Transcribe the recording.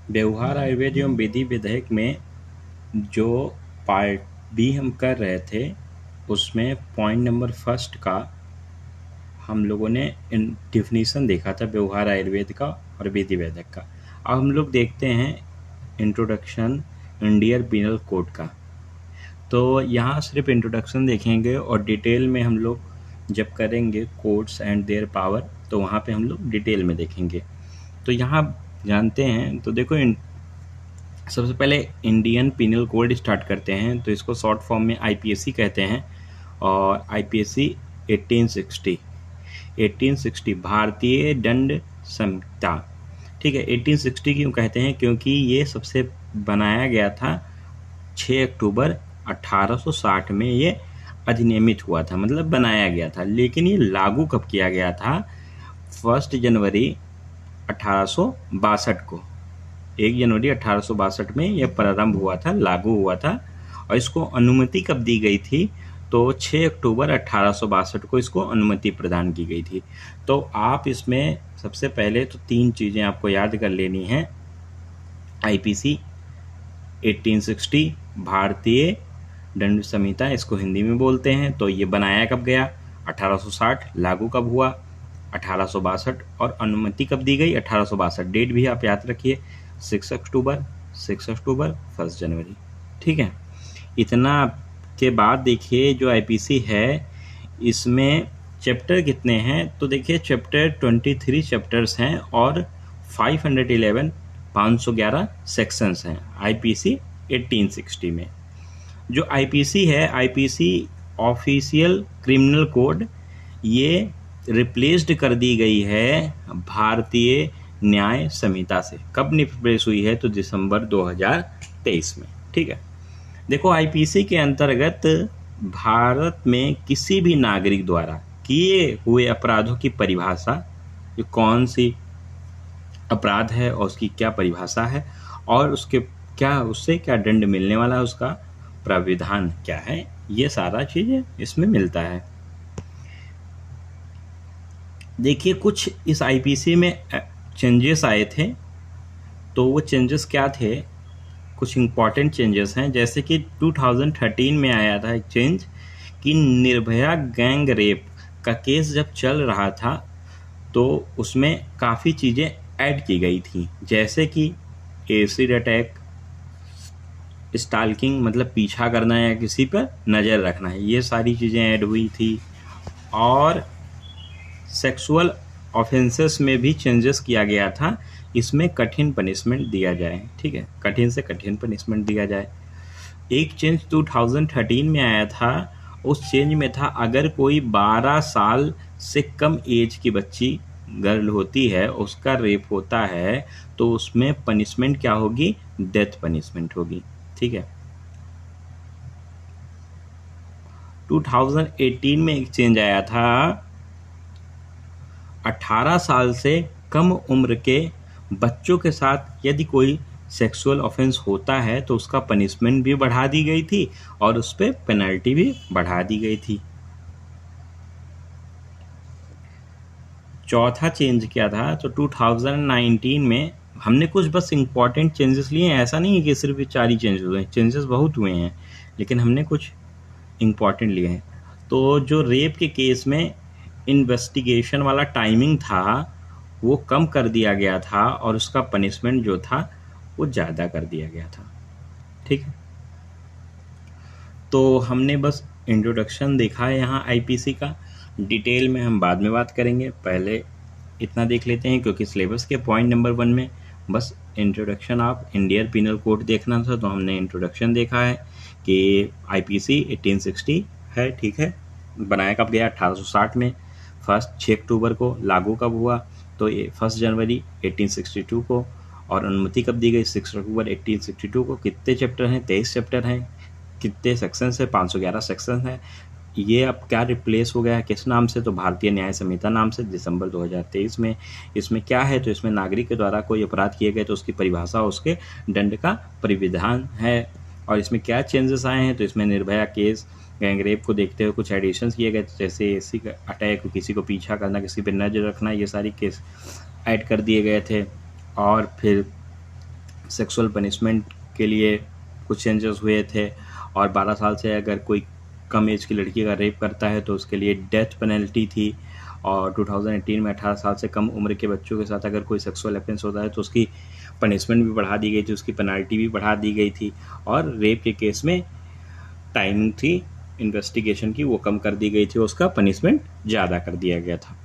व्यवहार आयुर्वेद एवं विधि विधेयक में जो पार्ट बी हम कर रहे थे उसमें पॉइंट नंबर फर्स्ट का हम लोगों ने डिफिनीसन देखा था व्यवहार आयुर्वेद का और विधि वैद्यक का। अब हम लोग देखते हैं इंट्रोडक्शन इंडियन पीनल कोड का। तो यहाँ सिर्फ इंट्रोडक्शन देखेंगे और डिटेल में हम लोग जब करेंगे कोड्स एंड देयर पावर तो वहाँ पे हम लोग डिटेल में देखेंगे। तो यहाँ जानते हैं, तो देखो सबसे पहले इंडियन पीनल कोड स्टार्ट करते हैं। तो इसको शॉर्ट फॉर्म में आईपीएसी कहते हैं और आईपीएसी 1860 भारतीय दंड संहिता। ठीक है, 1860 क्यों कहते हैं? क्योंकि ये सबसे बनाया गया था 6 अक्टूबर 1860 में ये अधिनियमित हुआ था, मतलब बनाया गया था। लेकिन ये लागू कब किया गया था? 1 जनवरी 1862 को। 1 जनवरी 1862 में यह प्रारंभ हुआ था, लागू हुआ था। और इसको अनुमति कब दी गई थी? तो 6 अक्टूबर 1862 को इसको अनुमति प्रदान की गई थी। तो आप इसमें सबसे पहले तो 3 चीज़ें आपको याद कर लेनी हैं। आईपीसी 1860 भारतीय दंड संहिता, इसको हिंदी में बोलते हैं। तो ये बनाया कब गया? 1860। लागू कब हुआ? 1862। और अनुमति कब दी गई? 1862। डेट भी आप याद रखिए, 6 अक्टूबर 1 जनवरी। ठीक है, इतना के बाद देखिए जो आईपीसी है इसमें चैप्टर कितने हैं? तो देखिए चैप्टर 23 चैप्टर्स हैं और 511 सेक्शंस हैं आईपीसी 1860 में। जो आईपीसी है, आईपीसी ऑफिशियल क्रिमिनल कोड, ये रिप्लेस्ड कर दी गई है भारतीय न्याय संहिता से। कब रिप्लेस हुई है? तो दिसंबर 2023 में। ठीक है, देखो आईपीसी के अंतर्गत भारत में किसी भी नागरिक द्वारा किए हुए अपराधों की परिभाषा, ये कौन सी अपराध है और उसकी क्या परिभाषा है और उसके क्या, उससे क्या दंड मिलने वाला है, उसका प्राविधान क्या है, ये सारा चीज़ इसमें मिलता है। देखिए कुछ इस आईपीसी में चेंजेस आए थे, तो वो चेंजेस क्या थे? कुछ इम्पॉर्टेंट चेंजेस हैं, जैसे कि 2013 में आया था एक चेंज कि निर्भया गैंग रेप का केस जब चल रहा था तो उसमें काफ़ी चीज़ें ऐड की गई थी, जैसे कि एसिड अटैक, स्टाल्किंग मतलब पीछा करना या किसी पर नज़र रखना है, ये सारी चीज़ें ऐड हुई थी। और सेक्सुअल ऑफेंसेस में भी चेंजेस किया गया था, इसमें कठिन पनिशमेंट दिया जाए। ठीक है, कठिन से कठिन पनिशमेंट दिया जाए। एक चेंज 2013 में आया था, उस चेंज में था अगर कोई 12 साल से कम एज की बच्ची गर्ल होती है, उसका रेप होता है, तो उसमें पनिशमेंट क्या होगी? डेथ पनिशमेंट होगी। ठीक है, 2018 में एक चेंज आया था, 18 साल से कम उम्र के बच्चों के साथ यदि कोई सेक्सुअल ऑफेंस होता है तो उसका पनिशमेंट भी बढ़ा दी गई थी और उस पर पेनल्टी भी बढ़ा दी गई थी। चौथा चेंज क्या था? तो 2019 में हमने कुछ बस इम्पॉर्टेंट चेंजेस लिए हैं, ऐसा नहीं है कि सिर्फ 4 ही चेंजेस हुए हैं, चेंजेस बहुत हुए हैं, लेकिन हमने कुछ इम्पॉर्टेंट लिए हैं। तो जो रेप के केस में इन्वेस्टिगेशन वाला टाइमिंग था वो कम कर दिया गया था और उसका पनिशमेंट जो था वो ज़्यादा कर दिया गया था। ठीक है, तो हमने बस इंट्रोडक्शन देखा है यहाँ आईपीसी का, डिटेल में हम बाद में बात करेंगे, पहले इतना देख लेते हैं क्योंकि सिलेबस के पॉइंट नंबर 1 में बस introduction of Indian penal code देखना था, तो हमने इंट्रोडक्शन देखा है कि आईपीसी 1860 है। ठीक है, बनाया कब गया? 1860 में। 6 अक्टूबर को लागू कब हुआ? तो ये 1 जनवरी 1862 को। और अनुमति कब दी गई? 6 अक्टूबर 1862 को। कितने चैप्टर हैं? 23 चैप्टर हैं। कितने सेक्शंस है? 511 सेक्शंस हैं। ये अब क्या रिप्लेस हो गया है, किस नाम से? तो भारतीय न्याय संहिता नाम से, दिसंबर 2023 में। इसमें क्या है? तो इसमें नागरिक के द्वारा कोई अपराध किए गए तो उसकी परिभाषा, उसके दंड का परिविधान है। और इसमें क्या चेंजेस आए हैं? तो इसमें निर्भया केस, गैंगरेप को देखते हुए कुछ एडिशंस किए गए, जैसे एसिड अटैक, किसी को पीछा करना, किसी पर नजर रखना, ये सारी केस ऐड कर दिए गए थे। और फिर सेक्सुअल पनिशमेंट के लिए कुछ चेंजेस हुए थे, और 12 साल से अगर कोई कम एज की लड़की का रेप करता है तो उसके लिए डेथ पेनल्टी थी। और 2018 में 18 साल से कम उम्र के बच्चों के साथ अगर कोई सेक्सुअल ऑफेंस होता है तो उसकी पनिशमेंट भी बढ़ा दी गई थी, उसकी पेनल्टी भी बढ़ा दी गई थी। और रेप के केस में टाइमिंग थी इन्वेस्टिगेशन की, वो कम कर दी गई थी, उसका पनिशमेंट ज़्यादा कर दिया गया था।